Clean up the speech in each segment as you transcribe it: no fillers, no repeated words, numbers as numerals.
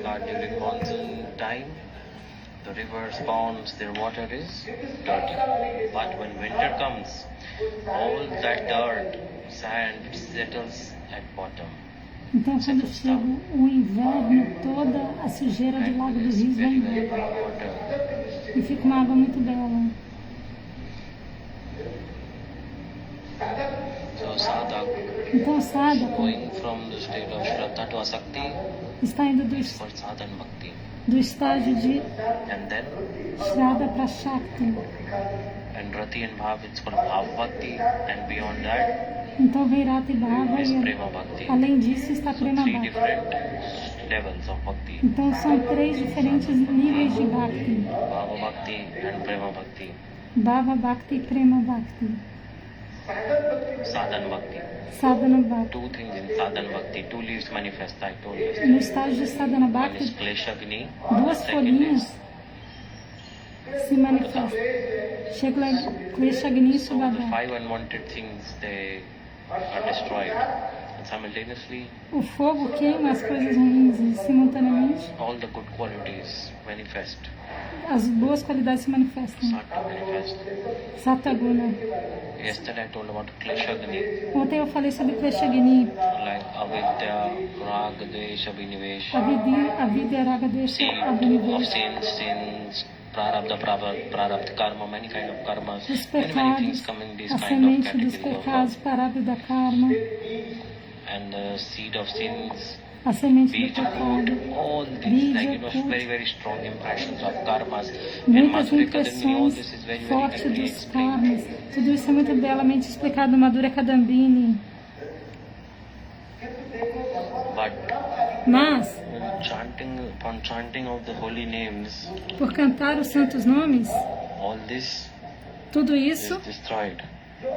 Ghat during monsoon time, the rivers, ponds, their water is dirty. But when winter comes, all that dirt, sand settles at bottom. Então, quando chega o inverno, toda a sujeira do Lago dos Rios vai embora. E fica uma água muito bela. So Sadak, Então, Sadhaka going from the state of Shraddha to Asakti, está indo is for sadhan bhakti. do estágio de And then, Shraddha para Shakti. and Rati and Bhav, it's called Bhav Bhakti. And beyond that Então, vem Rata e Bhava is e Prema Bhakti. além disso está So Prema three Bhakti. different levels of Bhakti. Então, são 3 diferentes níveis de Bhakti. Bhava Bhakti and Prema Bhakti. Bhava Bhakti e Prema Bhakti. Sadhan Bhakti. Sadhana Bhakti. Two things in Sadhan Bhakti. Two leaves manifest, I told you. No estágio de Sadhana One Bhakti, is Kleshagni. duas Second folhinhas is se manifestam. Shekla Kleshagni e so the Subhadra. 5 unwanted things, they are destroyed. And simultaneously, O fogo queima as coisas ruins e simultaneamente all the good qualities manifest. as boas qualidades se manifestam. Start to manifest. Sataguna. Yesterday I told about Kleshagni, Ontem eu falei sobre Kleshagni, like Avidya, Rag, Dvesha, Abhinivesh, Avidya, Raga, Desha, seed of Abhinivesh. sins, Prarabdha, Prarabdha karma, many kind of karmas. Os Many things pecados, come in these a kind of semente dos categories of pecados, parábola da karma, and the seed of sins, a semente do Bija pecado, Koot, all these, like, Bija very, very strong impressions of karmas. And muitas Madhurya Kadambini, all impressões this is very, very fortes heavily dos explained. karmas. Tudo isso é muito belamente explicado no Madhurya Kadambini. But Mas, upon chanting of the holy names, por cantar os santos nomes, all this tudo is isso destroyed.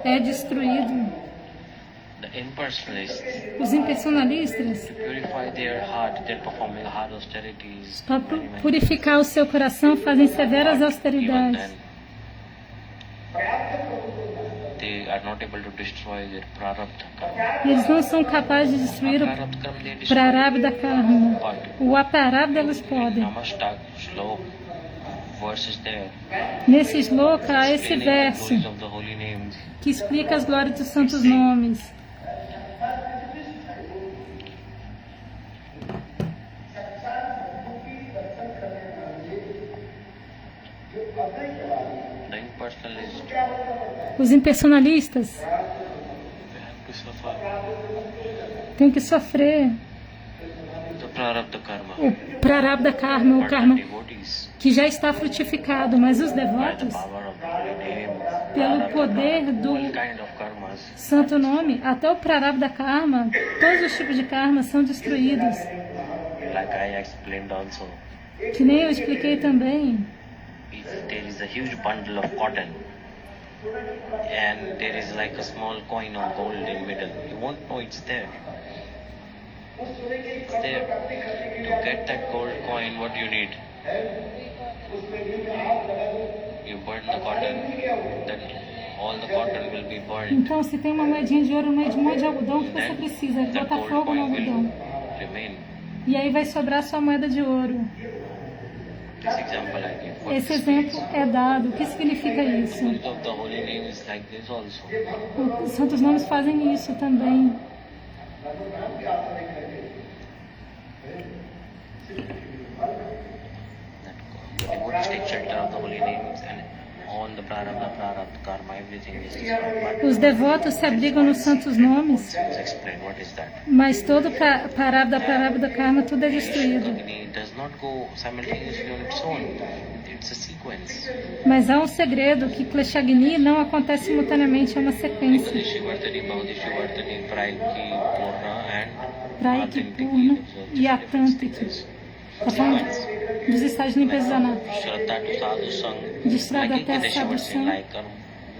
é destruído. The impersonalists, Os impersonalistas, to purify their heart, they're performing hard austerities. para many purificar o seu coração, fazem severas Even austeridades. then, they are not able to destroy their prarabdha karma. Eles não são capazes de destruir o Prarabdha karma they destroy. Prarabdha Karma. But O Aparabdha eles podem. Namastak Shlok verses there, Nesse sloka há esse explaining the verso glories of the holy names. que explica as glórias dos santos nomes. The impersonalist, Os impersonalistas they have to suffer têm que sofrer the prarabdha karma. o Prarabdha Karma, o But the karma devotees, que já está frutificado, mas os by the devotos, power of the holy name, pelo prarabdha poder karma, do all kind of karmas, santo nome, até o Prarabdha Karma, todos os tipos de karma são destruídos. like I explained also. Que nem eu expliquei também. If there is a huge bundle of cotton and there is like a small coin of gold in middle, you won't know it's there. It's there. To get that gold coin, what do you need? You burn the cotton, then all the cotton will be burned. Então, se tem uma moedinha de ouro no meio de um monte de algodão, o que você precisa? That Botar gold fogo no coin will algodão. remain. E aí vai sobrar sua moeda de ouro. This example I give. What Esse this exemplo means. é dado. O que significa The isso? use of the holy name is like this also. Os santos nomes fazem isso também. The devotees take shelter of the holy names and all the prarabdha karma, everything is destroyed. Os devotos se abrigam nos santos nomes, Let's explain what is that. mas todo Prarabdha Karma, tudo é destruído. Agni does not go simultaneously on its own. It's a sequence. Mas há um segredo que Kleshagni não acontece simultaneamente, é uma sequência. Ekadashi Vardhani, Bhavadishi Vardhani, Praiki, Purna and Praiki, Atantiki. Purna Those e are different Atantiki. sequences. Está falando dos estágios de limpeza do Anata. Shraddha to Sadhu Sang. De Shraddha Like até Ekadashi Sadhu Vardhani, Sang. like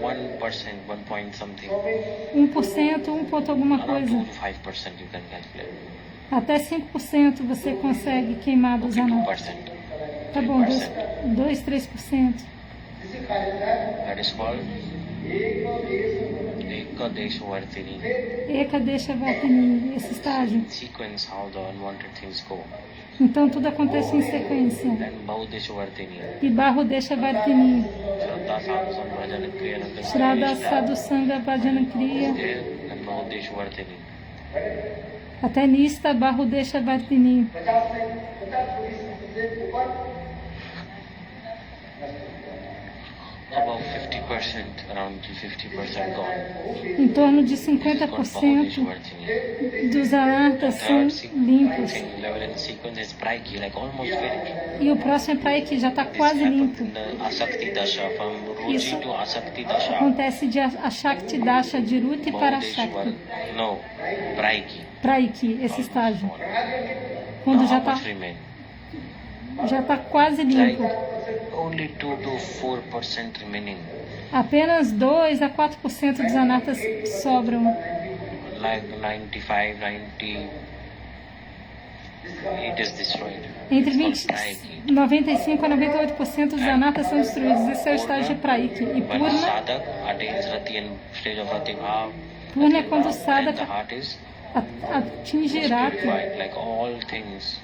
1%, 1 point something. 1%, 1 ponto alguma Around 2 coisa. to 5% you can calculate. Até 5% você consegue queimar dos Okay, Anatas. 2%. Tá bom, 3%. 2, 3%. That is called Ekadesha Vardhani. Ekadesha Vartini, esse estágio. Sequence how the unwanted things go. Então tudo acontece em sequência. Then Bahudeshwardhini. E Bahudesha Vardhini, Shraddha Sadhu Sangha Bhajan Kriya Nanda Shraddha Sadhu Sangha Bhajana Kriya, there and Bahudeshwardhini. até Nista Bahudesha Vardhini. About 50%, around 50% gone. Em torno de This is called 50% Bahudeshwardhini. dos anartas são limpos. Level and sequence is Praiki, like almost finished. E o próximo é para aí que já está This quase happens limpo. in the Asakti Dasha, from Isso Ruchi to Asakti Dasha. acontece de Ashakti Dasha, de Ruti para Bahudeshwar, Shakti. no, Praiki. Praiki, esse estágio. Now Quando já how está much remain? quase Like limpo. only 2 to 4% remaining. Apenas 2 a 4% dos anartas sobram. Like 95, 90, it is destroyed. Entre It's called Praiki. 95 a 98% dos anartas são destruídos. Esse é o estágio de Praiki. E When Purna, sadhak attains rati and stage of rati bhav, Purna é rati quando o bhav, then the sadhaka heart is atingirá purified. Like all things,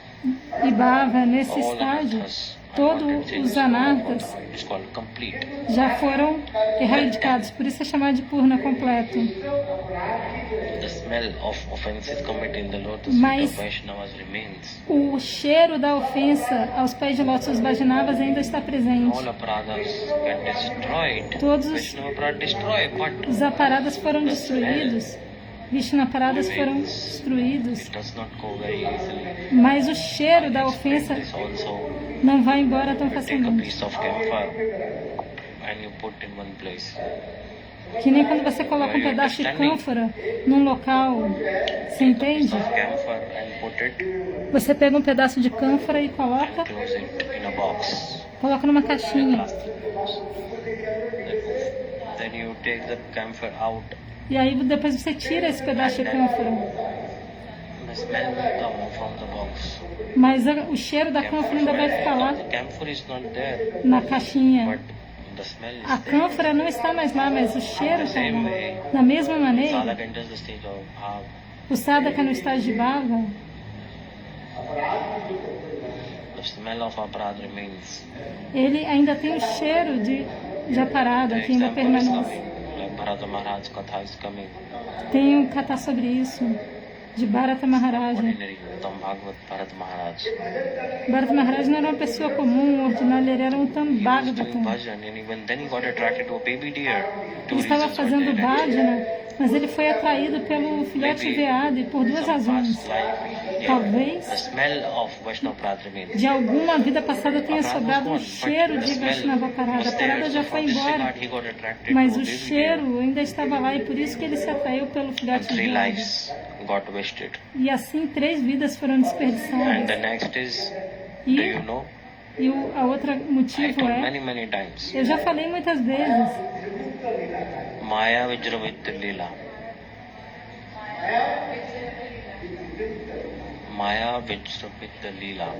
e Bhava. Nesse all estágio, anarthas, todos unwanted things, os anartas it's called complete. já foram erradicados. Por isso é chamado de Purna completo. The smell of offenses committed in the lotus Mas- feet of Vaishnavas remains. O cheiro da ofensa aos pés de lótus dos Vaishnavas ainda está presente. All aparadhas get destroyed. Todos os- Vaishnava aparad destroyed, but Os aparadas foram destruídos. Vishnaparadas foram destruídos. it does not go very easily. Mas o cheiro da ofensa This also, não vai embora tão take a facilmente. piece of camphor and you put in one place. Que nem quando você coloca um pedaço de cânfora num local. Você entende? Piece of camphor and put it Você pega um pedaço de cânfora e coloca, and close it in a box. coloca numa caixinha. Plastic box. Then you take the camphor out. E aí depois você tira esse pedaço de cânfora. The smell will come from the box. Mas o cheiro da cânfora ainda vai ficar lá The camphor is not there, na caixinha. but the smell is A there. cânfora não está mais lá, mas o cheiro está Same lá. way, Da mesma maneira, sadhak enters the stage of bhav. o sadhaka no estágio de Bhava, The smell of aparad remains. ele ainda tem o cheiro de aparada, The que ainda example is permanece. coming. Like Bharata Maharaj Katha is coming. Tem um kata sobre isso, de Bharata Maharaja. Ordinary Uttam Bhagavat Bharata Maharaj. Bharata Maharaja não era uma pessoa comum, ordinária, ele era um He was doing Tambhagavata. bhajan and even then he got attracted to a baby deer. Two Ele estava reasons were fazendo there. bhajana, mas ele foi atraído pelo filhote veado e por duas Some razões. past life, Talvez the smell of Vaishnava Parad remains. de alguma vida passada tenha Aparad was sobrado gone, um cheiro but the de smell Vaishnava Parada. was A parada there. já So foi from this embora, regard, he got attracted mas to a o baby deer. cheiro ainda estava lá e por isso que ele se atraiu pelo And filhote 3 veado. lives got wasted. E assim 3 vidas foram And desperdiçadas. the next is, do E, you know? a outra I motivo told é, many times. eu já falei muitas vezes, Maya Vijravit Lila. Maya Vijravit Lila.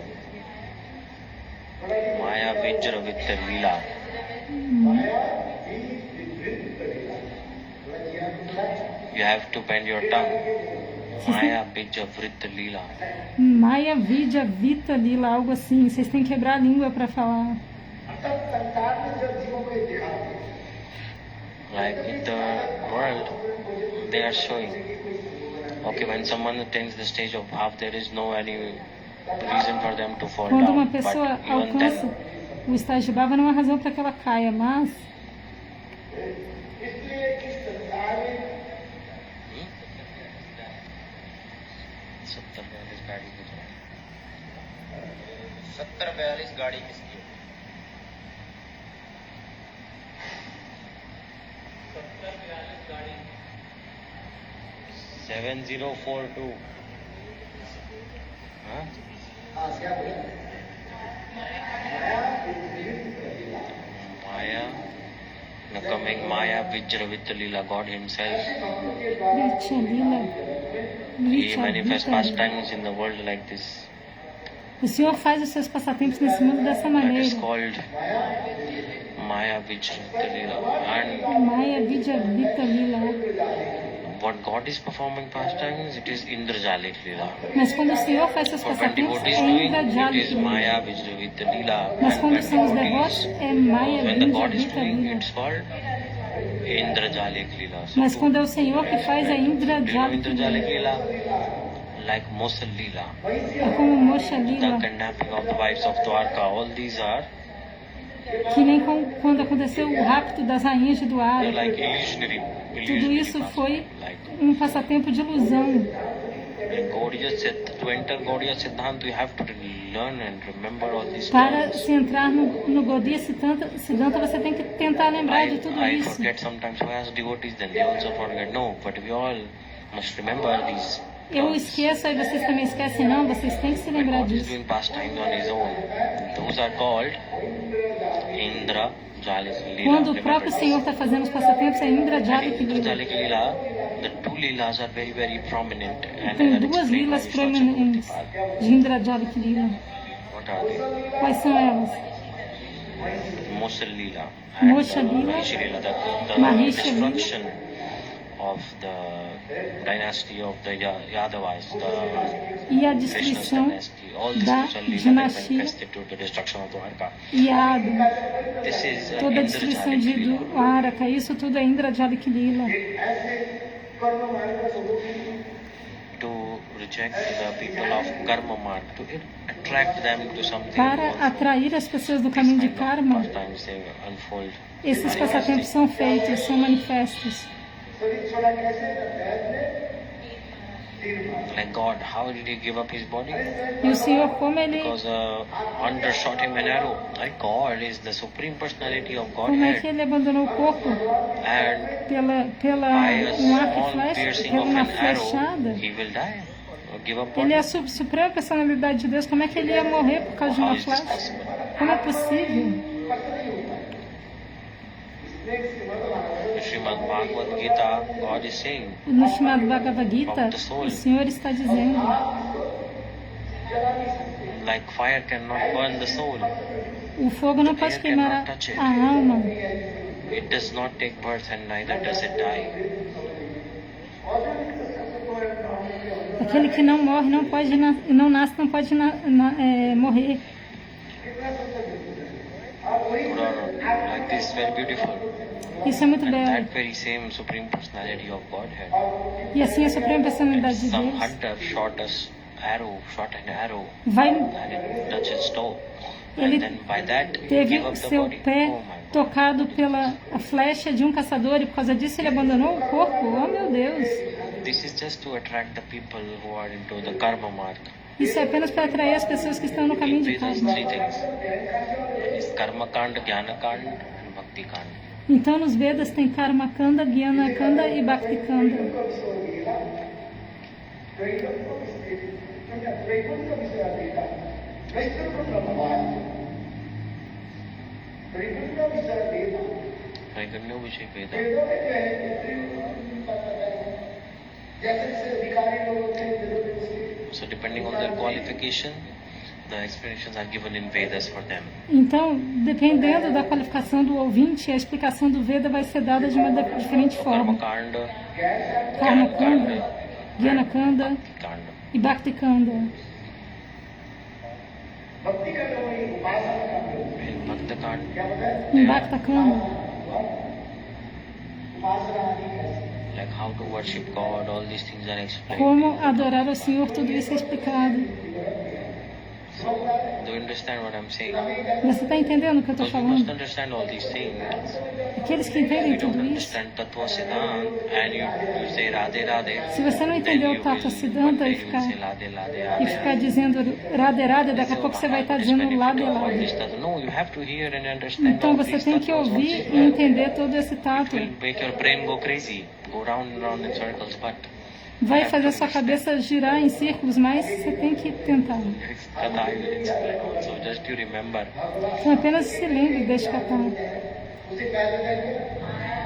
Maya Vijravit Lila. You have to bend your tongue. Maya Vijravit Lila. Maya Vidya Vita Lila, algo assim. Vocês têm que quebrar a língua para falar. Like in the world, they are showing. Okay, when someone attains the stage of bhav, there is no any reason for them to fall Quando uma down. pessoa But even alcança then, o estágio de Bhava, não há razão para que ela caia, mas सत्तर बयालीस गाड़ी की 70-42 गाड़ी किसकी है? 70-42 गाड़ी 7042 हाँ? Maya, the coming Maya Vijravit Lila, God Himself, Vitya Lila, He Vitya manifests Vita Lila. pastimes in the world like this. O Senhor faz os seus passatempos nesse mundo dessa That is maneira. called Maya Vijravit Lila. And Maya Vidya Vita Lila. what God is performing pastimes, it is Indrajalik Leela. Mas quando o Senhor faz seus For when passatempos, devotees é doing, it Indrajali is Maya which do with the Leela. Mas And quando when são os devotees, devotos, é Maya, when the Vindhya, God is Vita, doing, Lila. it's called Indrajalik Leela. So Mas quando é o Senhor que faz, é do you know Indrajali Indrajalik Leela? Like Mosal Leela, É como Moksha the Lila, kidnapping of the wives of Dwarka, all these are que nem quando aconteceu o rapto das rainhas de they're Duara. like illusionary Tudo isso pastimes, foi like um passatempo de ilusão. in Gaudiya to enter Gaudiya Siddhanta, you have to learn and remember all these Para terms. se entrar no Gaudiya Siddhanta, você tem que tentar lembrar de tudo I isso. forget sometimes who has devotees, then they also forget. No, but we all must remember these Eu terms. esqueço, aí vocês também esquecem, não, vocês têm que se When lembrar God is disso. doing pastimes on his own, those are called Indra Jalik Leela. Quando o Remember próprio this. Senhor está fazendo os passatempos, é And Indrajali in Lila. Indrajalik Leela, the two Leelas are very, very prominent. And Tem I'll duas explain lilas why proeminentes Vishnu de Indrajali Lila. What are they? Quais são elas? Mosal Leela and Mosha Leela, Mahishi Leela, the Mahisha Leela. destruction of the dynasty of the Yadavas, the E a Krishna's destruição dynasty, all this da is a Leela that dinastia manifested to the destruction of Dwarka. Yadu. This is Toda a destruição Indrajalik de Leela. Dwaraka, isso tudo é Indrajali Lila. To reject the people of Karma Marg, to attract them to something Para also. atrair as pessoas do caminho de Kind of karma, pastimes they unfold. esses passatempos são feitos, são manifestos. Like God, how did he give up his body? E o Senhor, como ele, Because hunter shot him an arrow. Like God is the supreme personality of como é que Godhead, ele abandonou o corpo and pela by a um arco e small flecha, piercing pela of uma an arrow, flechada? he will die or give up Ele body. é a suprema personalidade de Deus. Como é que ele ia morrer por causa de How uma is this flecha? possible? Como é possível? In Srimad Bhagavad Gita, God is saying, No chamado Bhagavad Gita, o Senhor está dizendo, like fire cannot burn the soul, o fogo não pode queimar a alma. it does not take birth and neither does it die. Aquele que não morre, não nasce, não pode morrer. Like this, very beautiful. Isso é muito And belo. that very same supreme personality of Godhead. E assim a suprema personalidade de Some Deus hunter shot an arrow, vai, and it touches toe. Ele And then by that, he teve gave up the seu body. pé Oh my God. tocado pela a flecha de um caçador e por causa disso ele abandonou o corpo. Oh meu Deus! This is just to attract the people who are into the karma mark. Isso é apenas para atrair as pessoas que estão no caminho de Vedas, karma. three things. One is karma kanda, jnana kanda, and bhakti kanda. Então nos Vedas tem Karma Kanda, Gyana Kanda e Bhakti Kanda. Traiganya Vijay Veda. So depending on their qualification, the explanations are given in Vedas for them. Então, dependendo da qualificação do ouvinte, a explicação do Veda vai ser dada de uma diferente Karma forma. kanda, Karma jnana Kanda, Gyana Kanda bhakti kanda. e Bhakti Kanda. In bhakta kanda, Em Bhakta Kanda, like how to worship God, all these things are explained. como adorar ao Senhor, tudo isso é explicado. Do you understand what I'm saying? Você está entendendo o que eu estou Because you must falando? understand all these things. Aqueles que If entendem you don't tudo isso, understand Tattva Siddhanta and you say Radhe Radhe, se você não then entendeu you o Tattva will, Siddhanta one day e you will ficar, say Radhe Radhe e Radhe. ficar dizendo Radhe Radhe, daqui a pouco você vai estar dizendo Lade Lade. No, you have to hear and understand Então all você these tem que tattvas ouvir once e in entender todo esse It tato. will make your brain go crazy, go round and round in circles, but Vai fazer sua cabeça girar em círculos, mas você tem que tentar. it's Katha I will explain also. Just you remember, Então apenas se lembre deste catar.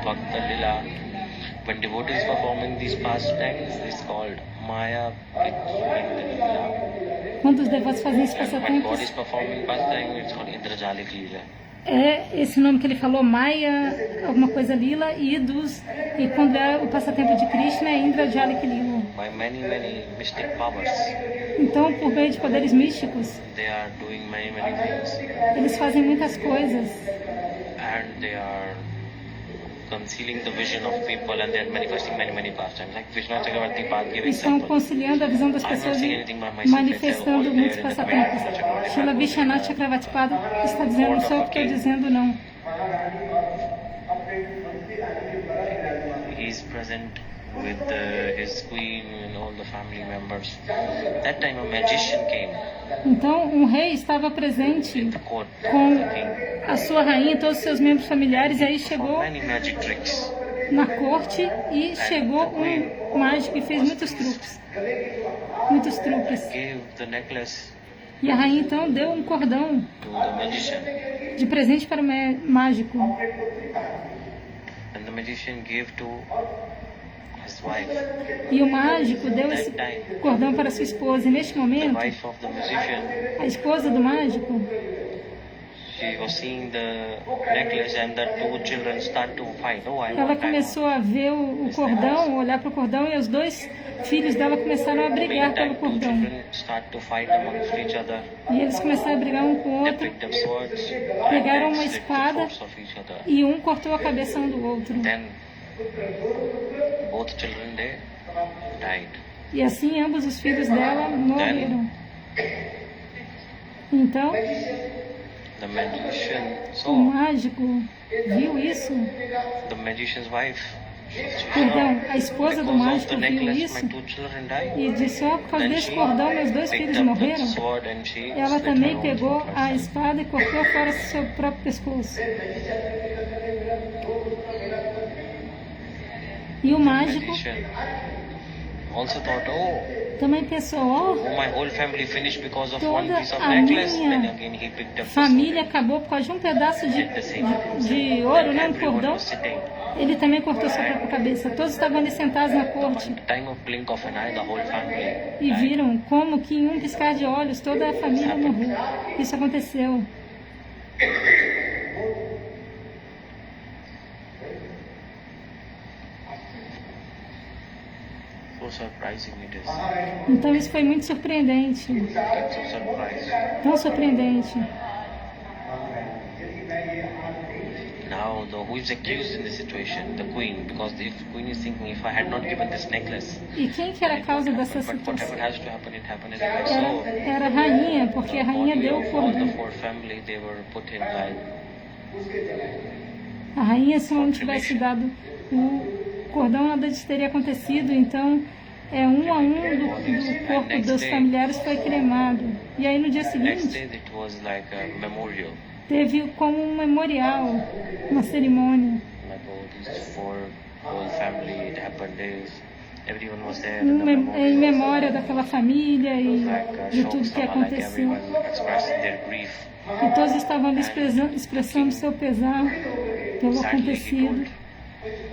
Bhakta Lila. When devotees performing these pastimes, it's called Maya Lila. Quando os devotos fazem esses And when God passatempos, is performing pastime, it's called Indrajalik Lila. é esse nome que ele falou, Maya, alguma coisa Lila, e quando é o passatempo de Krishna é Indrajalik Lila. By many mystic powers, Então, por meio de poderes místicos, they are doing many things, eles fazem muitas coisas. and they are concealing the vision of people, and they are manifesting many pastimes. Like Vishnu Chakravarti Pad gave Estão example. conciliando a visão das I'm not pessoas saying e anything by myself. manifestando It's all muitos there in the passatempos. command. Shila Vishwanath Chakravarti Pada está dizendo, não sou eu que estou dizendo, não. He is present with his queen and all the family members. That time a magician came Então, um rei estava in presente the court com of the king. a sua rainha e todos os seus membros familiares, e aí For chegou many magic tricks. na corte e chegou um mágico e fez muitos truques. Muitos truques. Gave the necklace E a rainha então deu um cordão to the magician, de presente para o mágico. and the magician gave to his wife. E o mágico deu esse cordão para sua esposa. E neste The momento, wife of the magician, a esposa do mágico, she was seeing the necklace, and the two children start to fight. Oh, I ela want, I começou a ver o cordão, olhar para o cordão, e os dois filhos dela começaram a brigar pelo Meantime, two cordão. children start to fight amongst each other. E eles começaram a brigar um com o They outro, picked up swords pegaram and uma they slit the espada throats of each other. e um cortou a cabeça um do outro. Then both children they died. E assim ambos os filhos dela morreram. Então, The magician o saw. mágico viu isso. The magician's wife. Perdão, a esposa do Because of mágico the viu necklace, isso my two children died. e disse, ó, por causa Then desse she cordão, meus dois picked filhos up the morreram. sword and she Ela slit também her own pegou throat a herself. espada e cortou fora seu próprio pescoço. E o mágico Magician also thought, oh, também pensou, ó, my whole family finished because of one toda piece of a necklace. Then minha again he picked up the família sword. acabou por causa de um pedaço Did the same. de ouro, né, um Everyone cordão. was sitting. Ele também cortou sua própria cabeça. Todos estavam ali sentados na corte At the time of blink of an eye, the whole family e died. viram como que em um piscar de olhos toda a família morreu. Isso aconteceu. So surprising it is. Então isso foi muito surpreendente. I'm so surprised. Tão surpreendente. Now, who is accused in this situation? The queen, because the queen is thinking, if I had not given this necklace, E quem que era a causa dessa but whatever situação? has to happen, it happened anyway. So, Era a rainha, porque a the rainha body deu o of all the cordão. four family, they were put in like A rainha, se não tivesse dado o cordão, nada disso teria acontecido. Então, um a um do corpo dos familiares foi cremado. E aí, no dia next seguinte, day. It was like a memorial. teve como um memorial, uma cerimônia. Like all these four whole family, it happened this. Everyone was there. in the Em memorial. memória daquela família e Like de tudo que Shok Sabha, like aconteceu. everyone expressing their grief. E todos estavam ali expressando seu pesar pelo Sadly, he acontecido. told,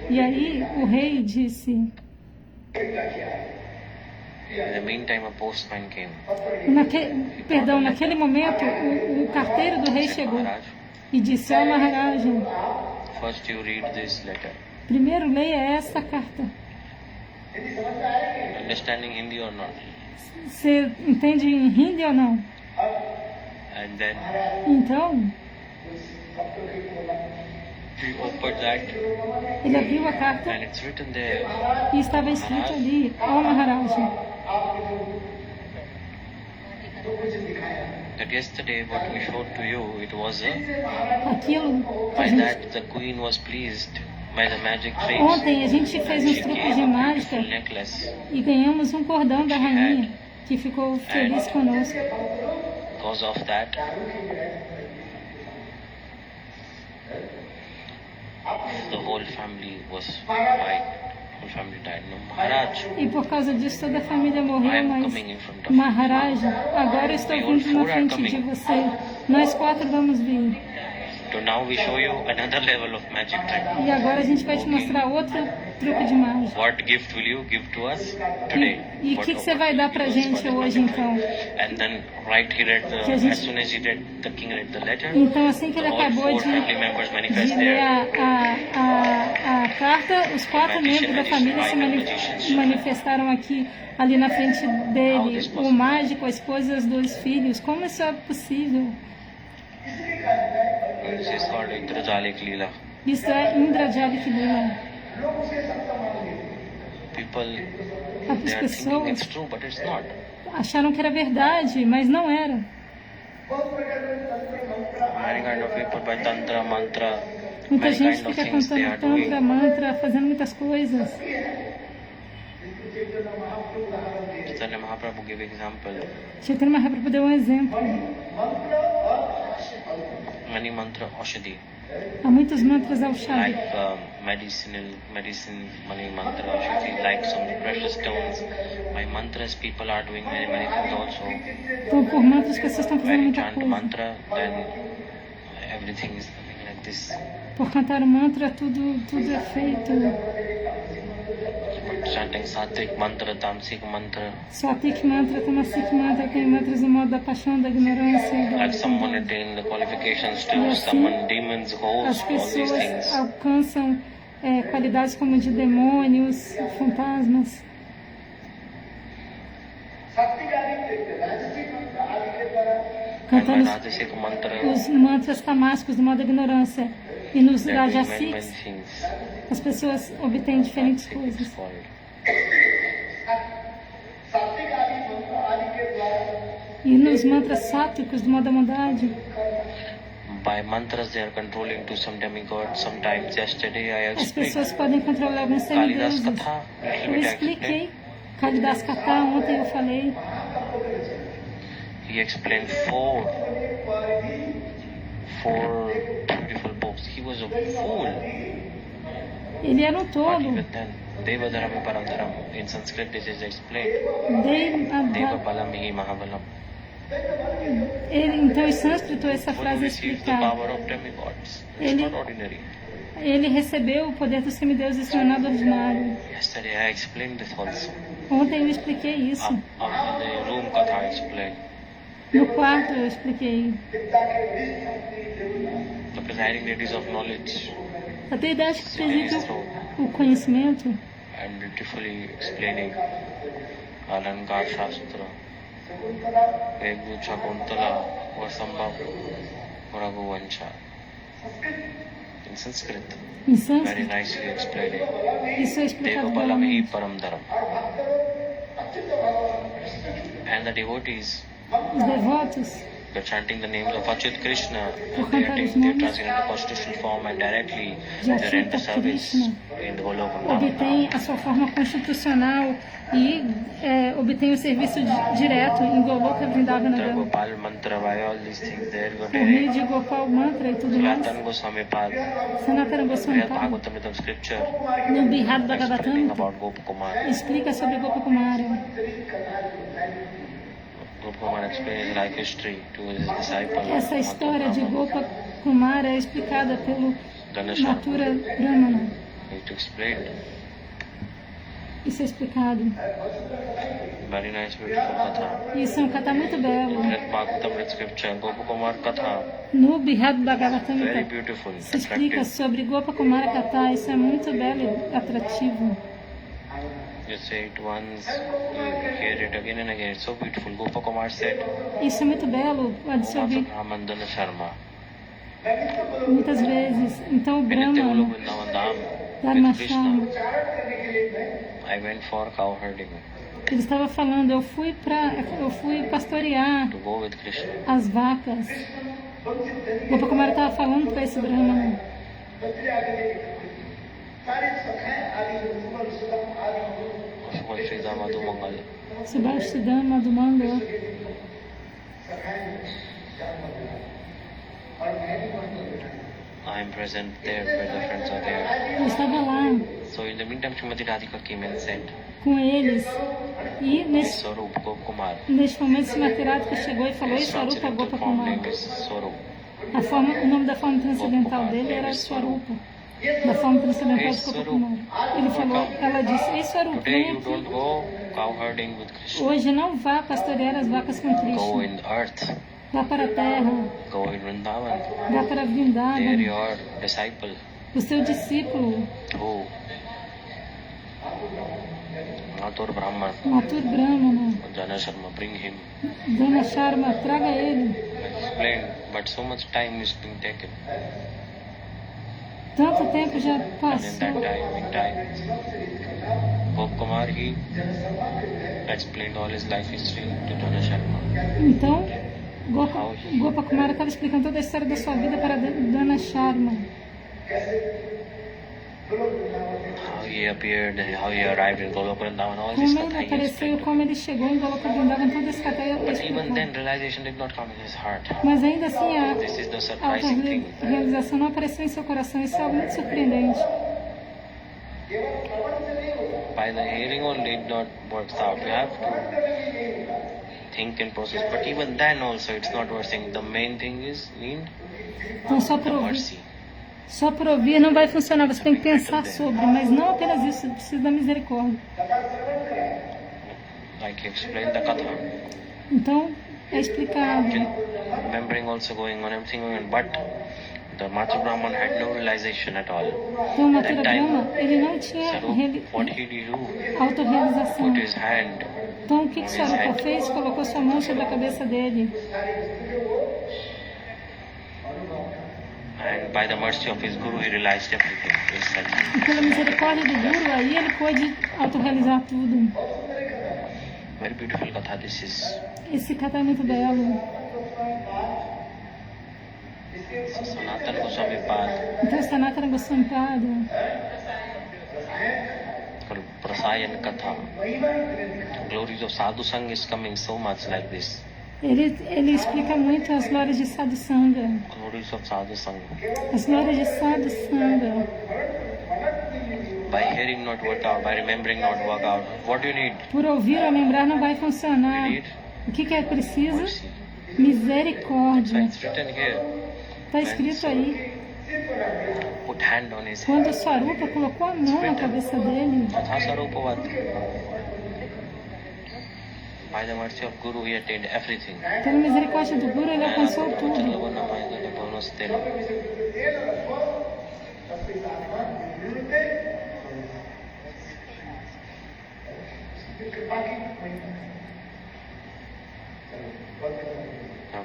E aí o rei disse, in the meantime, a postman came. naquele momento o carteiro do rei Said, chegou Maharaj, e disse, ó Maharaja, first you read this letter. primeiro leia esta carta. Understanding Hindi or not? Você entende em hindi ou não? And then Então, he opened that, ele abriu a carta and it's written there e estava escrito ali, ó Maharaja, that yesterday what we showed to you, it was aquilo que a by gente... that the queen was pleased by the magic tricks. Ontem a gente fez uns She truques gave de a mágica beautiful necklace. e ganhamos um cordão da rainha, que ficou feliz conosco. Because of that, the whole family was fight. Whole family died. No, Maharaj, E por causa disso toda a família I morreu, am mas coming in front of you. Maharaja, agora eu estou vindo na frente de você. Nós quatro vamos vir. So now we show you another level of magic trick. E agora a gente vai te mostrar outro truque de mágica. What gift will you give to us today? E o que você vai dar pra gente hoje, então? And then right he read Que a gente- as soon as he read, the king read the letter. Então, assim que ele all acabou four de family members manifest ler there. a carta, os 4 membros da família se manifestaram aqui, ali na frente dele. O mágico, a esposa e os 2 filhos. Como isso é possível? This is called Indrajalik Leela. Isso é Indrajalik Leela. People, As they are thinking pessoas it's true, but it's not. acharam que era verdade, mas não era. Many kind of people by tantra, mantra, Muita many gente kind of fica things they cantando are tantra, doing. mantra, fazendo muitas coisas. Chaitanya Mahaprabhu gave example. Chaitanya Mahaprabhu deu um exemplo. Many mantra Aushadhi, Há muitos mantras ao chá. like medicine, money mantra Aushadhi, like some precious stones. By mantras, people are doing many things also. Então, por mantras, as pessoas estão fazendo When you muita chant coisa. mantra, then everything is like this. Por cantar o mantra, tudo é feito. Chanting Sattvic mantra, Tamasic mantra, Satik mantra, Tamasik mantra, tem mantras no modo da paixão, da ignorância. like someone attain the qualifications E to assim, summon demons, as ghosts, all these pessoas things. alcançam qualidades como de demônios, fantasmas. And by Cantando Rajasic mantra, os mantras tamásicos do modo da ignorância. E nos they're doing many rajasics, things. as pessoas obtêm diferentes It's coisas. called. E nos mantras sátvicos do modo da bondade, By mantras, they are controlling to some demigod. Sometimes, yesterday I as explained pessoas podem controlar alguns Kalidas semideuses. Katha. Little Eu bit I expliquei explained. Kalidas Katha, ontem eu falei. He explained four beautiful books. He was a fool. Ele era um But tolo. even then, Devadaram Paramdaram. In Sanskrit, this is explained. Deva Balamihi Mahabalam. Então, em sânscrito, essa One frase é receives the explicada. power of demigods. It's Ele- not ordinary. Ele recebeu o poder dos semideuses, não é nada ordinário. Yesterday I explained this also. Ontem eu expliquei isso. In the room Katha I explained. No quarto eu expliquei. The presiding ladies of knowledge A deidade que preside o conhecimento and beautifully explaining Alankar Shastra, Veggu Chakuntala, Vasambhav, Raghuvancha. In Sanskrit, em very sânscrito. nicely explaining. Isso é Deva explicado Balamihi belamente. Paramdaram. And the devotees, Os devotos, they're chanting the names of Achyut Krishna. por They are cantar os taking their nomes transcendental constitutional form and directly de they render Achyuta service Krishna, in the whole of obtém a sua forma constitucional e obtém o serviço direto em Goloka Vrindavana The Dham. Gopal mantra, by all these things there, Por meio de Gopal Mantra e tudo mais. Sanatana Goswami Pad, Sanatana Goswami Srimad Pad, Bhagavatam scripture no Bihar explaining Bhagavatam, about Gopakumar. explica sobre Gopakumara. Gopakumar explains his life history to his disciple. Essa história de Gopakumara é explicada pelo Ganesha. Mathura Brahmana. It explained. Isso é explicado. Very nice, beautiful katha. Isso é um kata muito belo. Srimad Bhagavatam scripture, Gopakumar katha, No Bihar Bhagavatam very beautiful, se explica attractive. sobre Gopakumara Kata. Isso é muito belo e atrativo. You say it once, you hear it again and again. It's so beautiful. Gopakumar said, Isso é muito belo, pode se ouvir Brahmandana Sharma. muitas vezes. Então o Vinitya Brahmana, Golo Vrindavan Dham Dharma with Krishna. Sharma, I went for cow herding ele estava falando, eu fui pastorear to go with Krishna. as vacas. Gopakumara estava falando para esse Brahmana. Subhash Sri Madhu Mangal. Subhasthidama do Mangala. I am present there where the friends are there. Eu estava lá So in the meantime, Srimati Radhika came and said, com eles. E Swarup Gopakumar. neste momento, Srimati Radhika chegou e falou: His Isso, Arupa transcendental form Gopakumara. name is Swarup. O nome da forma transcendental dele era Swarupa. Da forma transcendental de Gopakumara. Ele falou, ela disse, Ei Swarupa, Today vem you don't aqui. go cow herding with Krishna. Hoje não vá pastorear as vacas com Go Krishna. in earth. Vá para a terra, Go in Vrindavan. vá para They are Vrindavan. your disciple. O seu discípulo, Who? Mathur Brahman. Mathur Brahmana, Jana Sharma, bring him. Dana Sharma, traga ele. Explained, but so much time is being taken. Tanto tempo já And in that passou. time, Gopakumar, he explained all his life history to Jana Sharma. Então, Gopakumara estava explicando toda a história da sua vida para Dana Sharma. How he appeared, how he arrived in Goloka Vrindavan, all this Como katha ele he apareceu, explained. como ele chegou em Goloka Vrindavan, toda essa kata But even explicou. then, realization did not come in his heart. Mas ainda assim, a This is the surprising thing. autorrealização não apareceu em seu coração. Isso é algo muito surpreendente. By the hearing only it not works out. You have to think and process. But even then also it's not working. The main thing is need Então, só the por ouvir. mercy. Só por ouvir não vai funcionar, você tem que pensar sobre, mas não apenas isso, você precisa da misericórdia. Like he explained the katha. Então, é explicado. Remembering also going on, everything going on. But the Mathur Brahman had no realization at all. Então, o At that Mathura time, Brahma, ele não tinha Sarup, what did he do? autorrealização. Put his hand. Então, o que Swarupa fez? Colocou sua mão sobre a cabeça dele. And by the mercy of his guru, he realized everything. He said, E pela misericórdia do Guru, aí ele pôde autorrealizar tudo. very beautiful katha this is. Esse kata é muito belo. So Sanatana Goswami Pad, Então, Sanatana Goswami Pada, called Prasayan Katha. Glories of Sadhu Sangha is coming so much like this. ele explica muito as glórias de Sadhu Sangha. Glories of Sadhu Sangha. As glórias de Sadhu Sangha. By hearing not work out, by remembering not work out. What do you need? Por ouvir ou lembrar não vai You funcionar. need O que é preciso? mercy. So Misericórdia. it's written here. Está escrito aí. Put hand on his head. Quando Swarupa colocou a mão na cabeça dele, Tathasarupavat. By the mercy of Guru, he attained everything. pela misericórdia do Guru, ele alcançou tudo.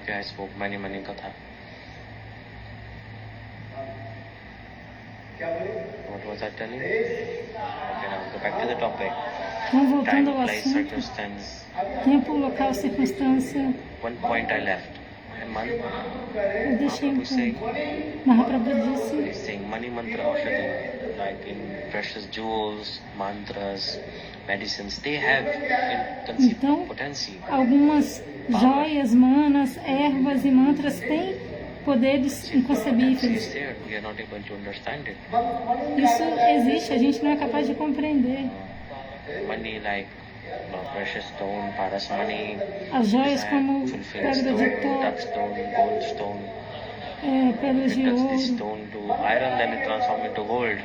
Okay, I spoke many katha. What was I telling? Okay, now go back to the topic. Então, voltando Time, ao place, assunto, circumstance. tempo, local, circunstância, One point I left. Man, eu deixei um Mahaprabhu saying, ponto. Mahaprabhu disse, he's saying money mantra aushadhi, like in precious jewels, mantras, medicines, they have inconceivable Então, potency. algumas joias, manas, ervas e mantras têm poderes Potency is inconcebíveis. there, we are not able to understand it. Isso existe, a gente não é capaz de compreender. Money like precious stone, paras money, As joias como fulfill pedra stone, de duck toque, stone, gold stone. pedras de It touch this ouro. stone to iron, then it transform into gold.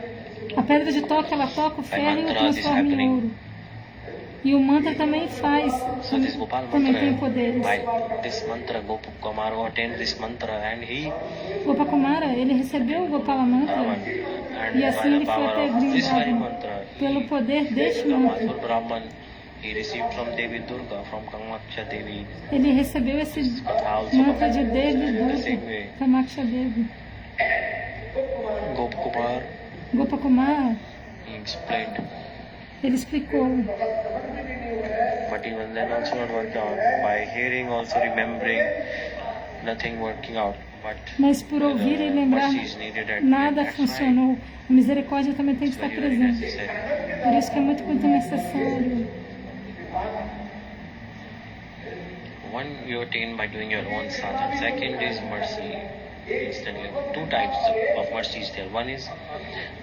A pedra de toque, ela toca o ferro e o mantra is transforma em happening. ouro. E o mantra também faz, So this Gopal também tem mantra, poderes. by this mantra, Gopakumara attained this mantra and he Gopakumara, ele recebeu o Gopala Mantra Brahman. And e by assim the ele foi power até of this very Vrindavan. mantra, Pelo poder deste the mantra, Mathur Brahman, he received from Devi Durga, from Kamaksha Devi. ele recebeu esse Katha also mantra de comes Devi in the Durga, same way. Kamaksha Devi. Gopakumar, Gopakumara, he explained. ele explicou. But even then also not worked out. By hearing, also remembering, nothing working out. But Mas por ouvir e lembrar, mercy is needed at nada that's funcionou. A misericórdia também tem que why estar it's very presente. necessary. Por isso que é muito, muito necessário. One you attain by doing your own sadhana. Second is mercy. Instantly. Two types of mercy is there. One is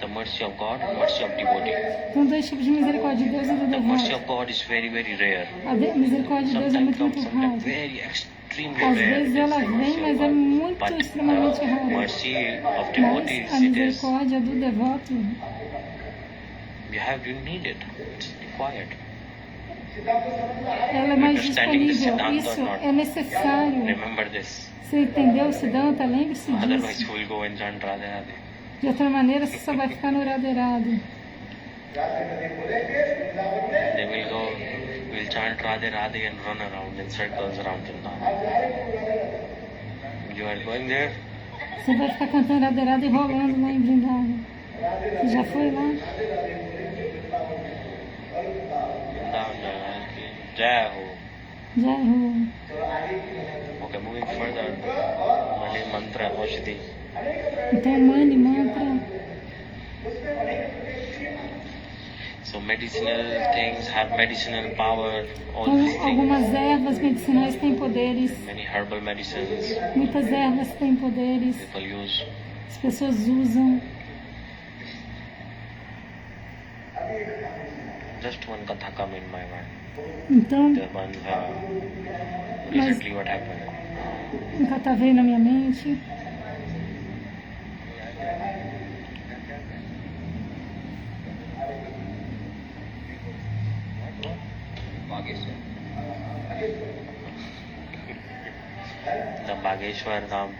the mercy of God and mercy of devotee. Então, dois tipos de misericórdia de Deus e do The mercy devoto. of God is very, very rare. A misericórdia de Deus é Sometimes muito, comes, muito sometimes rara. very extreme extremely Às rare. vezes It is ela vem, mas é muito but extremamente the raro. mercy of Mas devotees, a it is, misericórdia do devoto, you need it. It's required. ela é mais Understanding the disponível. Siddhanta Isso or not. é necessário. Remember this. Você entendeu o Siddhanta? Lembre-se Otherwise, disso. you will go and chant Radhe Radhe. De outra maneira, você só vai ficar no Radhe. They will chant Radhe Radhe and run around in circles around Vrindavan. You are going there? Você vai ficar cantando Radhe e rolando lá em Vrindavan. Você já foi lá? Vrindavan Jagan ki Jai Ho. Já errou. Okay, moving further. Mani Mantra Aushadhi. Então, Mani Mantra. So medicinal things have medicinal power. All these Então, things. algumas ervas medicinais têm poderes. Many herbal medicines Muitas ervas têm poderes. people use. As pessoas usam. Just one katha come in my mind. Então, The one recently what happened. um kata veio na minha mente. The Bageshwar Ram.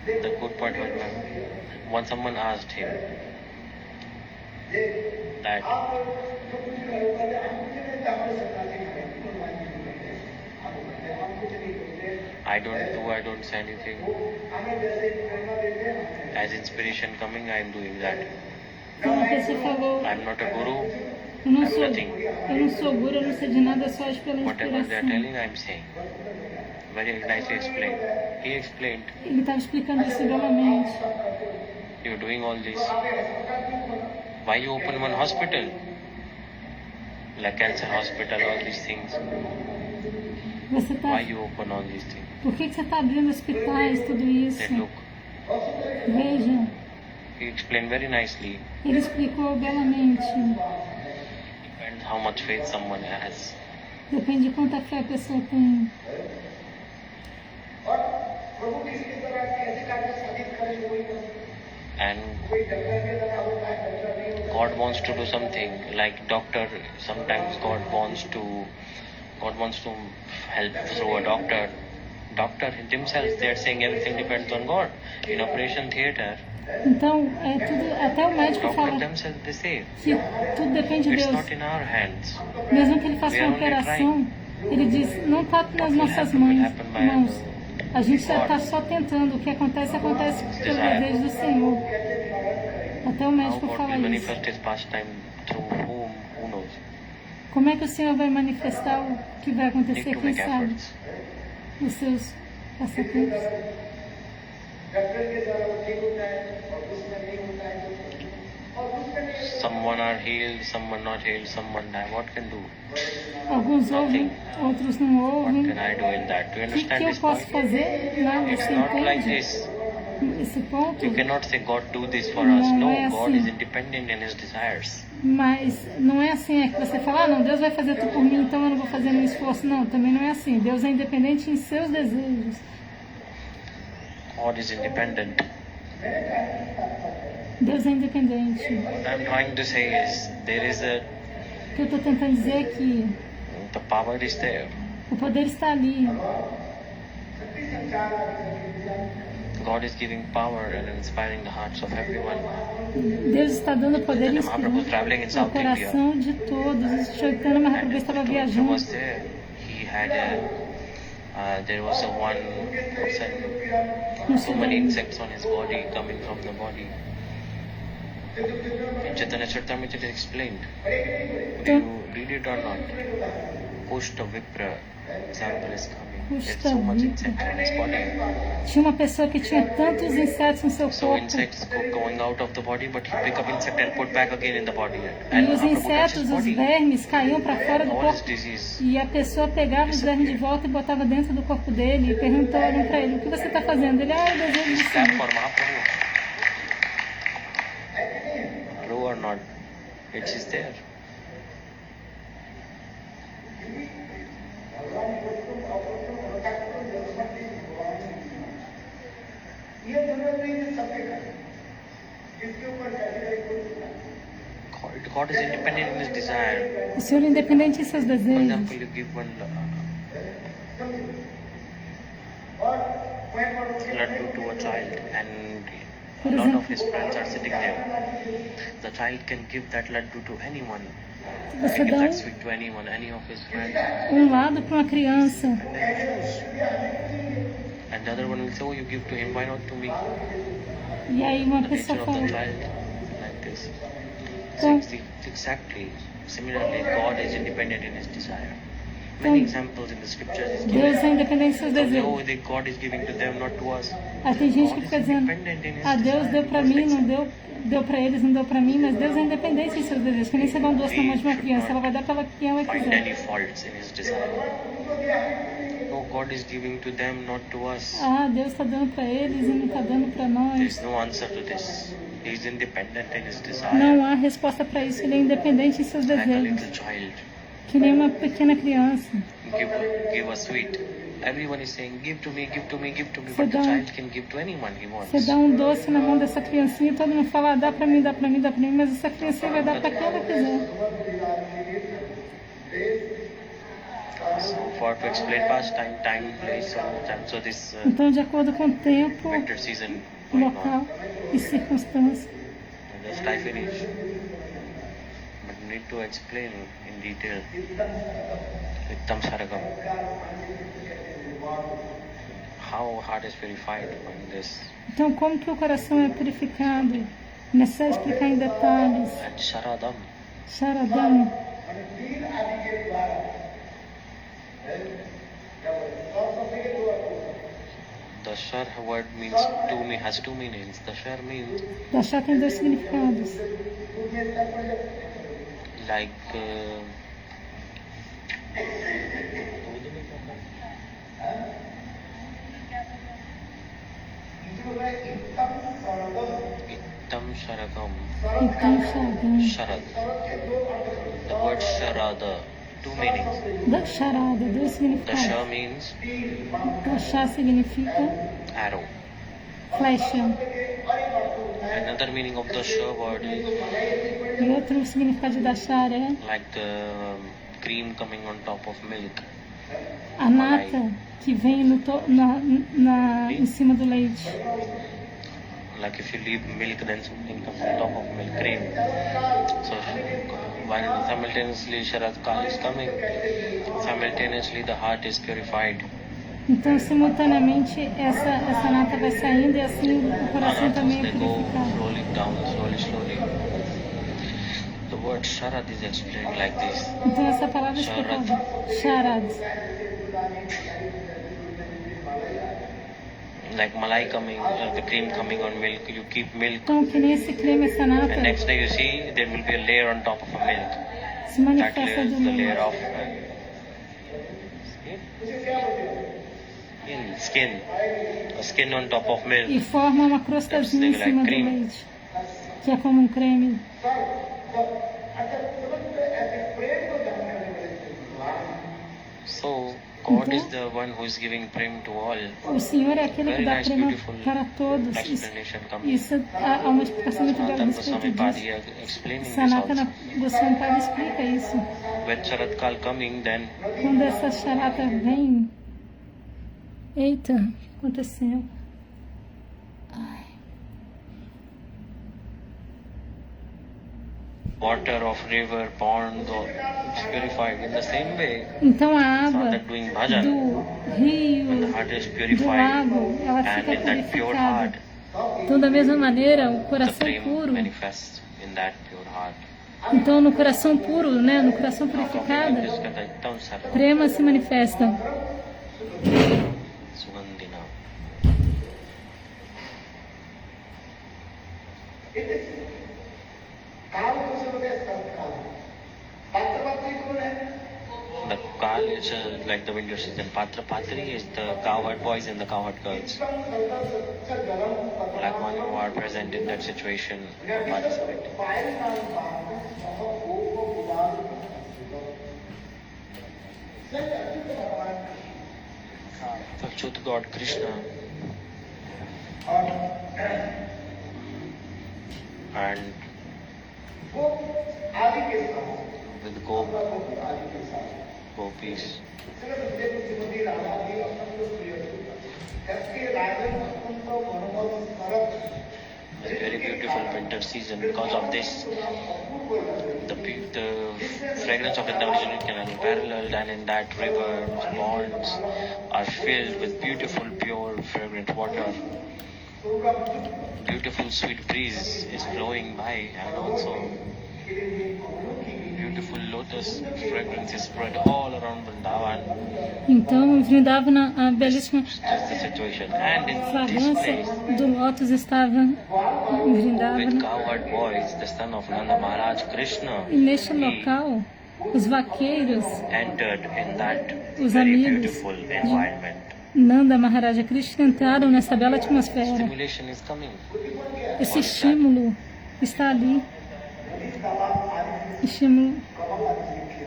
The good part was when someone asked him that I don't say anything. As inspiration coming, I am doing that. Então, a pessoa falou, I am not a guru. eu não I'm sou nothing. guru, eu não sei de nada, só acho pela Whatever they are inspiração. telling, I am saying. Very nicely explained. He explained, Ele estava explicando isso belamente. you're doing all this. Why you open one hospital? Like cancer hospital, all these things. Você tá, Why you open all these things? por que você está abrindo hospitais, tudo isso? Said, look, Veja, he explained very nicely. ele explicou belamente. Depends how much faith someone has. Depende de quanta fé a pessoa tem. And God wants to do something. Like doctor, sometimes God wants to help through a doctor. Doctor themselves, they are saying everything depends on God. In operation theater, Então, é tudo, até o médico doctor fala themselves they say que tudo depende de it's Deus. not in our hands. Mesmo que ele faça We uma are only operação, ele diz, não está nas will nossas happen, will mãos. happen by mãos. the A gente God. está só tentando. O que acontece, acontece pelo Desire. desejo do Senhor. Até o How médico God fala will isso. manifest His pastime through who knows. Como é que o Senhor vai manifestar o que vai Need acontecer? to Quem make sabe? efforts. Os seus passatempos. Someone are healed, someone not healed, someone die. What can do? Alguns ouvem, outros não What ouvem. can I do in that? Do you O que understand eu this posso point? fazer? Nada, It's você not like entende this. esse ponto? You cannot say God do this for us. Não No, é God assim. is independent in His desires. Mas não é assim, é que você fala, ah, não, Deus vai fazer tudo por mim, então eu não vou fazer meu esforço. Não, também não é assim. Deus é independente em seus desejos. God is independent. Deus é independente. What I'm trying to say is there is O que eu estou tentando dizer é que the power is there. o poder está ali. God is giving power and inspiring the hearts of everyone. Deus está dando poder Chaitanya Mahaprabhu was traveling in no South India. coração de todos. Chaitanya Mahaprabhu estava He viajando. was there. He had there was one No so many Sudão. insects on his body coming from the body. In Chaitanya Charitamrita it is explained. Do you read it or not? Kushta Vipra example is coming. There's Kushta so much Vipra. insect on his body. Tinha uma pessoa que tinha tantos insetos no seu So corpo. insects going out of the body, but he pick up insect and put back again in the body. E And os Mahaprabhu touched insetos, his os body. vermes, caíam para fora do All his corpo. disease. E a pessoa pegava os vermes de volta e botava dentro do corpo dele e perguntaram para ele, o que você está fazendo? Ele, eu desejo do Is that Senhor. for Mahaprabhu? True or not? It is there. God is independent in His desire. O Senhor é independente em seus For desejos. example, you give one laddu to a child, and Por a lot of exemplo, his friends are sitting there. The child can give that laddu to anyone. você Can give dá that sweet to anyone, any of his friends. lado para uma criança. And the other one will say, oh, you give to him, why not to me? E aí uma The pessoa nature of fala, the child like this. Então- See, exactly. Similarly, God is independent in His desire. Many examples in the scriptures is given. Deus é independente em seus So, desejos. oh, God is giving to them, not to us. Aí tem gente que God is fica dizendo, independent in His ah, Deus desire. deu pra mim, não deu, deu pra eles, não deu pra mim, mas Deus é independente em seus desejos. Que nem você dá um doce na mão de uma criança, ela vai dar pra ela quem ela Find quiser. any faults in His desire. No, God is giving to them, not to us. Ah, Deus tá dando pra eles e não tá dando pra nós. There's no answer to this. He is independent in His desire. Não há resposta pra isso, ele é independente em seus Like a desejos. little child. Que nem uma pequena criança. Give a sweet. Everyone is saying, give to me, give to me, give to me. Você But the dá- child can give to anyone he wants. Você dá um doce na mão dessa criancinha e todo mundo fala, ah, dá pra mim, dá pra mim, dá pra mim, mas essa criancinha vai dar pra quem ela quiser. So for to explain past time, place, and time. So this Então, de acordo com o tempo, winter season going local on. e circunstância. And just I finish. But we need to explain in detail. Vittam Saragam. How heart is purified on this. Então, como que o coração é purificado? É necessário explicar em detalhes. And Sharadam. Sharadam. The Shar word means has two meanings. The Shar means Dashá tem dois significados. like Ittam Sharagam. Então, Sharadam. Sharad. The word Sharada, two meanings. Da charada, dois The significados. Shah means Dashá significa arrow. flecha. Another meaning of the Shah word is E outro significado de Dashar é like the cream coming on top of milk. a nata que vem no em cima do leite. Like if you leave milk, then something comes on top of milk, cream. So while simultaneously Sharad Kal is coming, simultaneously the heart is purified. Então, simultaneamente, essa nata vai saindo e assim o coração também é They go purificado. slowly down, slowly. The word Sharad is explained like this. Então, essa palavra é explicada. Sharad. Like malai coming, the cream coming on milk, you keep milk, Então, que nem esse creme, essa nata, and next day you see there will be a layer on top of a milk. se That manifesta layer de is the layer uma... of skin. A skin on top of milk. E forma uma crostazinha em That's cima do like cream. leite, que é como um creme. So God is the one who is giving prem to all. O Senhor é aquele que Very dá nice, prêmio beautiful para todos. explanation comes. Isso há uma explicação muito bela a Sanatana respeito Goswami disso. Padi explaining this Sanatana also. Goswami Padi explica isso. When Sharat Kal coming, then Quando essa charata vem... Eita, o que aconteceu? Ai. water of river, pond, is purified. In the same way, Então a água Sadhak doing bhajan, do rio, when the heart is do purified, lago, ela and fica in that pure purificada. heart, Então, da mesma maneira, o the coração prem puro. manifests in that pure heart. Então, no coração puro, né, no coração purificado, prema se manifesta. Sugandhina. The Kal is like the winter season. Patra Patri is the cowherd boys and the cowherd girls. Like one who are present in that situation or participate. The truth God Krishna and with gopis. It's a very beautiful winter season. Because of this, the fragrance of the Vrindavan Canal paralleled, and in that river, ponds are filled with beautiful, pure, fragrant water. Beautiful, sweet breeze is flowing by, and also beautiful lotus fragrance is spread all around Vrindavan. Então, em Vrindavana, a belíssima This is the situation. And in this fragrância place, do lótus estava em with Vrindavana. cowherd boys, the son of Nanda Maharaj Krishna, E neste he local, os vaqueiros, entered in that Os very amigos beautiful environment. Nanda Maharaja Krishna, entraram nessa bela atmosfera. Stimulation is coming. Esse estímulo está ali. Estímulo.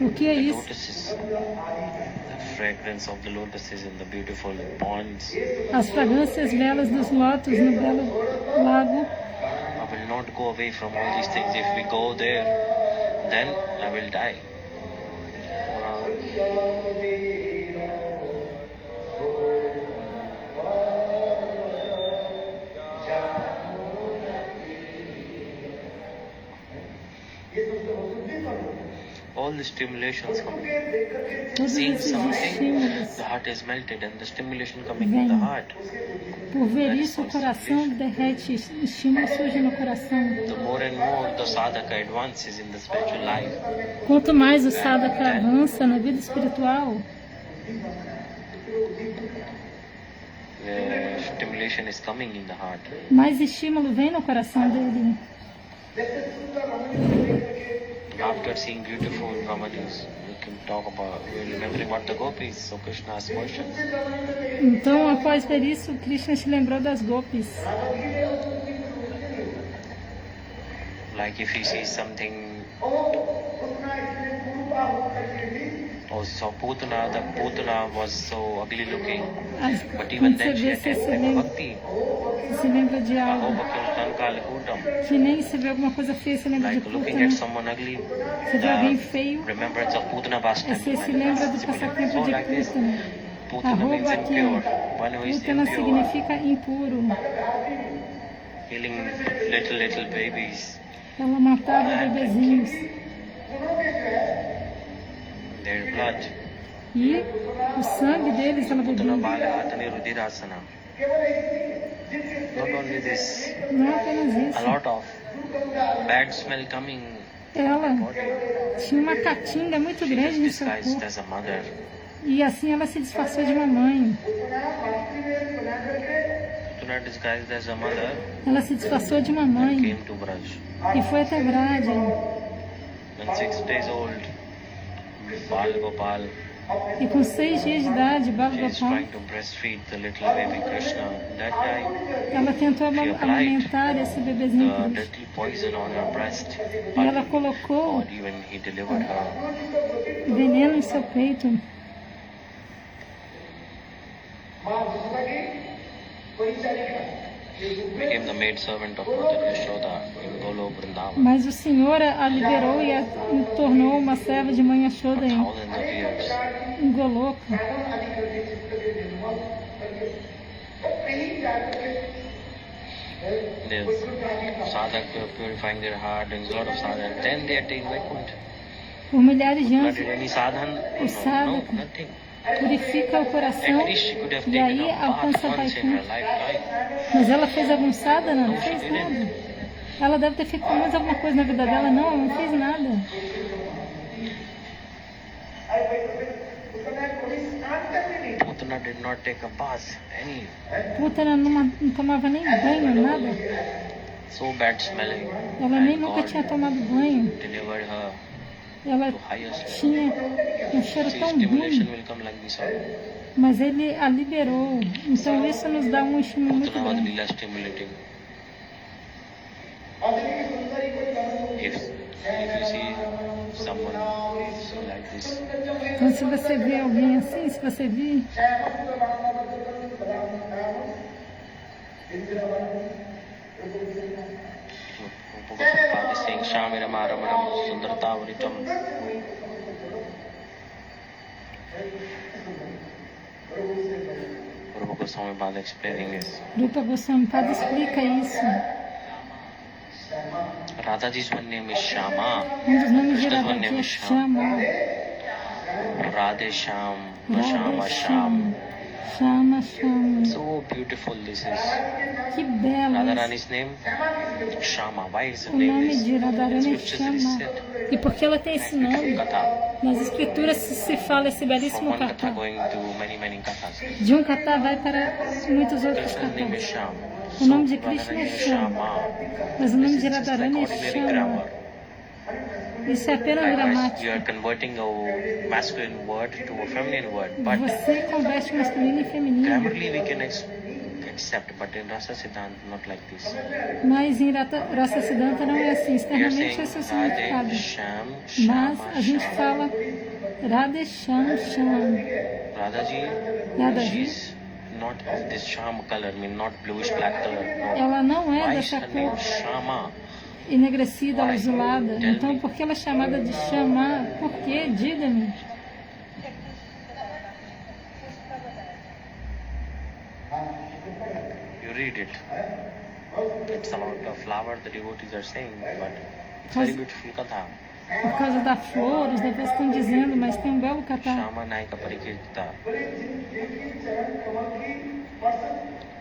O que é The isso? lotuses, the fragrance of the lotuses in the beautiful ponds. As fragrâncias belas dos lótus no belo lago. I will not go away from all these things. If we go there, then I will die. All the stimulations coming. Todos Seeing esses something, estímulos. the heart is melted, and the stimulation coming in the heart. Por ver isso, o coração derrete, estímulo surge no coração. The more and more the sadhaka advances in the spiritual life, Quanto mais o sadhaka avança na vida espiritual, the stimulation is coming in the heart. mais estímulo vem no coração dele. After seeing beautiful Ramanis, we can talk about, we're remembering what the gopis, so Krishna asked questions. Então, após ver isso, Krishna se lembrou das gopis. Like if he sees something, so Putana, the Putana was so ugly looking, but even Quando você then she vê, você attended bhakti. se lembra de Aho algo bhakti kalkutam. que nem se vê alguma coisa feia, você lembra de Like looking Putana. at someone ugly, Você vê alguém the feio, remembrance of Putana pastime. você se lembra do passatempo So de like this, Putana. Putana means Arroba impure. aqui. One who is Putana impure, significa impuro. killing little babies, Ela matava bebezinhos. their blood. E o sangue deles ela Putana bebia. bala atani rudirasana. Not only this, Não apenas a isso. lot of bad smell coming Ela body. tinha uma catinga muito She grande is no seu disguised corpo. as a mother. E assim ela se disfarçou de uma mãe. Putana disguised as a mother Ela se disfarçou de uma mãe came to Braj. e foi até Braja. When 6 days old, Bal Gopal, E com 6 dias de idade, Bala she is Gopal, trying to breastfeed the little baby Krishna. That time, ela tentou amamentar esse bebezinho the Krishna. deadly poison on her breast. E ela colocou God, even he delivered her. veneno em seu peito. Became the maid servant of Mother Yashoda in Golok Vrindavan. Mas o Senhor a liberou e a tornou uma serva de mãe For Yashoda thousands of years. em Goloka. There's sadhak purifying their heart, doing a lot of sadhana. Then they attain Vaikuntha. Por milhares de Not anos did any sadhana? O No, sadhaka nothing. purifica o coração At least she could have e taken aí a bath alcança once in her Vaikuntha. lifetime. Mas ela fez algum sadhana? Não fez nada. Ela deve ter feito pelo menos alguma coisa na vida dela. Não, ela não fez nada. Putana did not take a bath, any. Putana não tomava nem banho, nada. So bad smelling. Ela nem And nunca God tinha tomado banho. delivered her Ela to highest. tinha um cheiro See, tão stimulation ruim, will come like this. mas ele a liberou. Então isso nos dá um estímulo muito Putana was grande. lila stimulating. If you see someone like this, Então se você vê alguém assim, se você vir, Rupa Prabhupada is saying Shamirama Ramanam Sundaratavaritam. Rupa Goswami Bada explaining this. Rupa Goswami Pada explica isso. Radhaji's one name is Shama. Dos nomes de Krishna's one name Radhaji é is Sham. Shama. Radhe Sham, Shama Radha Sham. Shama, Shama. So beautiful this is. Que belo isso. Radharani's name? Shama. Why is her O name nome this? de Radharani é Scriptures it is Shama. said. E por que ela tem esse nome? Katha. Nas escrituras se fala esse From belíssimo one katha katha. going to many kathas. De um katha vai para muitos outros Krishna's name is kathas. Sham. O nome de So Krishna é Radharani is Shama. Shama. Mas o nome This de is just like Radharani é ordinary Shama. grammar. Isso é apenas Like you gramática. are converting a masculine word to a feminine word. But Você converte masculino em feminino. grammarly we can accept, but in Rasa Siddhanta not like this. Mas em Rasa Siddhanta não é assim. We are Externamente saying esse é o significado. Radhe Sham, Mas Shama a gente Sham. fala Radhe Sham Sham. Radhaji, Radhaji. she's not of this Sham color, not bluish black color. No. Ela não é Why is dessa her name cor Shama? enegrecida, azulada. Então, por que ela é chamada de Shama? Por quê? Diga-me. You read it. It's about a flower the devotees are saying, but it's very beautiful katha. Por causa da flor, os devotos estão dizendo, mas tem um belo katha. Shama Naika Parikirtita.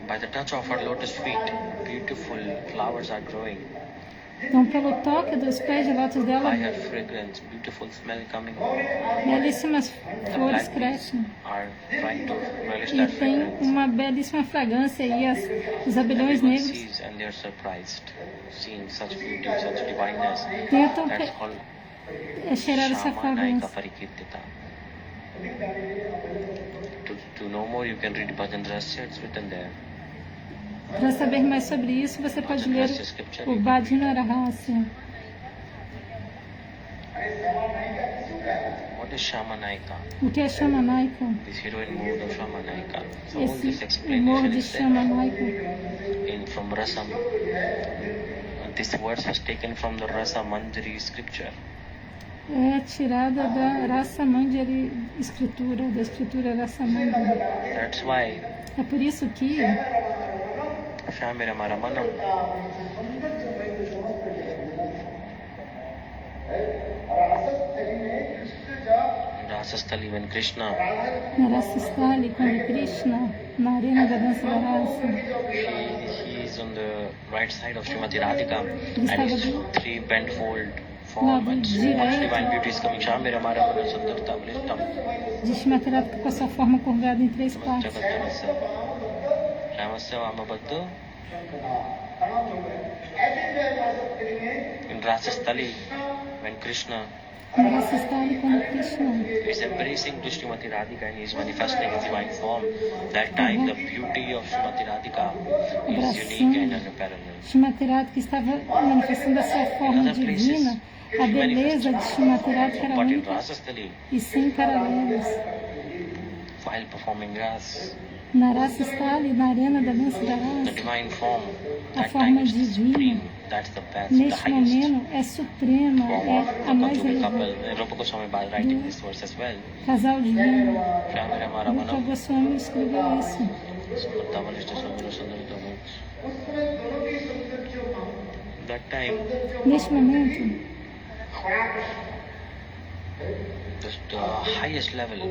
By the touch of her lotus feet, beautiful flowers are growing. Então, pelo toque dos pés de lótus dela, By her fragrance, beautiful smell coming. belíssimas The flores black bees crescem. are trying to relish E that tem fragrance. uma belíssima fragrância e os abelhões Everyone negros sees and they are surprised, seeing such beauty, such divineness. tentam That's called cheirar essa Shama Naika fragrância. Parikirtita. To know more, you can read Bhajan Rasya, it's written there. Para saber mais sobre isso, você pode ler o Bhajana Rahasya. What is Shama Naika? O que é Shamanaika? This heroine mood of Shama Naika. So all this Esse explanation humor de is there Shamanaika. from Rasam. This verse was taken from the Rasa Manjari scripture. É tirada da Rasa Manjari escritura, da escritura Rasa Manjari. That's why É por isso que Shamirama Ramanam Rasastali when Krishna na Rasa Stali, quando Krishna, na arena da dança da raça, he is on the right side of Srimati Radhika and his three bent fold form and so much divine beauty is coming. Shamirama Ramanam Sundarta Vristam de Shmatarata com a sua forma curvada em três partes. Jagattanasa Ramasya Vamabhaddo in Rasastali when Krishna Na Rasa Stali, quando Krishna is embracing to Srimati Radhika and he is manifesting his divine form. That time the beauty of Srimati Radhika is unique and unparalleled. Shmatarata, que estava manifestando a sua forma divina, a beleza de Shmatarata era But in única Rasastali, e sem paralelos. while performing Ras, Na Rasa Stali, na arena da dança da the raça, divine form, a that forma time is divina, supreme. That's the best, the neste highest momento, é suprema, form é of a mais Kapil elevada. couple. And Rupa Goswami Bal writing this verse as well. Casal divino. Shamirama Rupa Ramanam Goswami escreveu isso. Sudavalishta Sundara Sundara That time, Neste momento, the highest level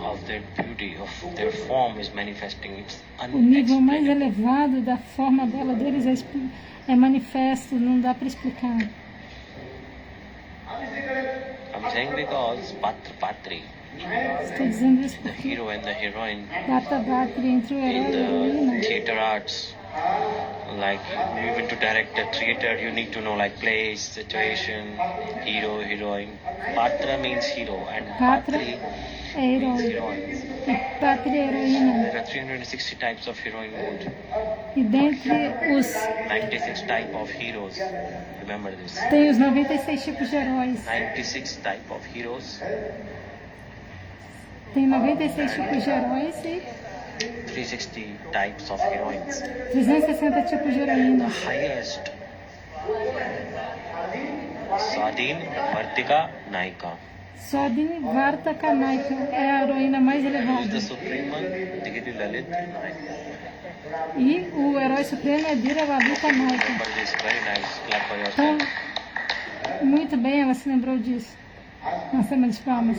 of their beauty, of their form is manifesting. It's o nível mais unexplainable. elevado da forma dela, deles, é manifesto, não dá para explicar. I'm saying because Patri, Estou dizendo isso the porque hero and the heroine Bata Bhatri entre o herói in e a the heroína. theater arts, like even to direct a theater, you need to know like place, situation, hero, heroine. Patra means hero and Patra Patri é means herói heroine. e Patri é heroína. There are 360 types of heroine mood, E dentre os 96 type of heroes. Remember this. tem os 96 tipos de heróis. 96 type of heroes, Tem 96 tipos de heróis e 360 types of heroines. 360 tipos de heroínas. Highest Swadhin Vartika Naika. Swadhini Vartaka Naika é a heroína mais Who is elevada. the supreme one? Digiri Lalit Naika. E o herói supremo é Dira Lalita Naika. Remember this, very nice. Clap for Então, yourself. muito bem, ela se lembrou disso. Uma salva de palmas.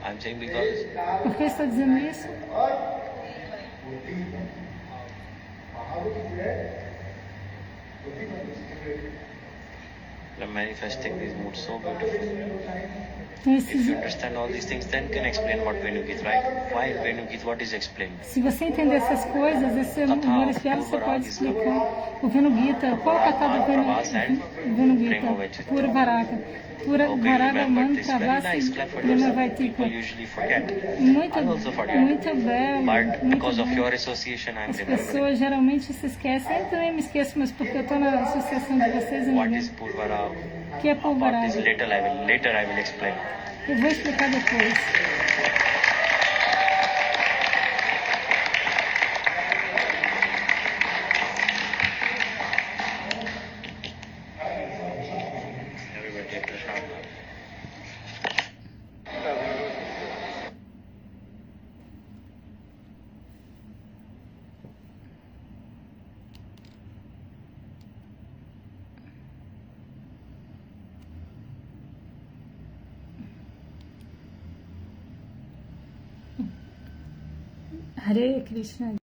I'm saying because Por que está dizendo isso? I'm manifesting these moods so beautiful. Então, If you understand all these things, then can explain what Venu Gita, right? Why Venu Gita? What is explained? se você entender essas coisas, esse amor espiado, você pode explicar o Venu Gita. Qual é o kata do Venu Gita? Pura Varaka. Pura Okay, Varaga remember this. Very Mantravasi nice. Clap for Prima yourself. Vaitika. People usually forget. Muito, I also forget. muito belo. But Muito because of bom. your association, I'm As remembering. pessoas geralmente se esquecem. Eu também me esqueço, mas porque eu estou na associação de vocês, eu me What lembro. is Purvara? O que é About Purvaraga? this later I will explain. Eu vou explicar depois. Everybody take Krishna. Hare Krishna.